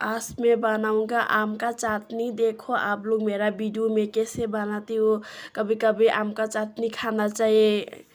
आज मैं बनाऊंगा आम का चटनी। देखो आप लोग मेरा वीडियो में कैसे बनाती हो। कभी कभी आम का चटनी खाना चाहिए।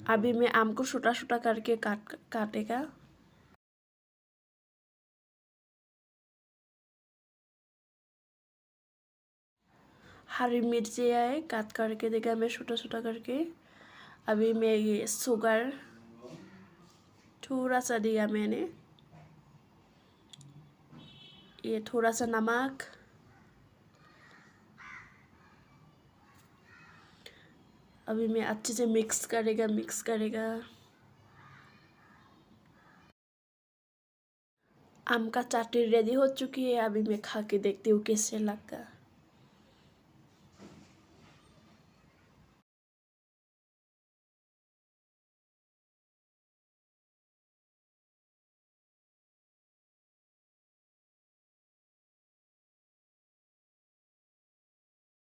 अभी मैं आम को छोटा छोटा करके काटेगा। हरी मिर्ची है काट करके देगा मैं छोटा छोटा करके। अभी मैं ये शुगर थोड़ा सा दिया मैंने, ये थोड़ा सा नमक, अभी मैं अच्छे से मिक्स करेगा। आम का चटनी रेडी हो चुकी है। अभी मैं खा के देखती हूँ कैसे लगा।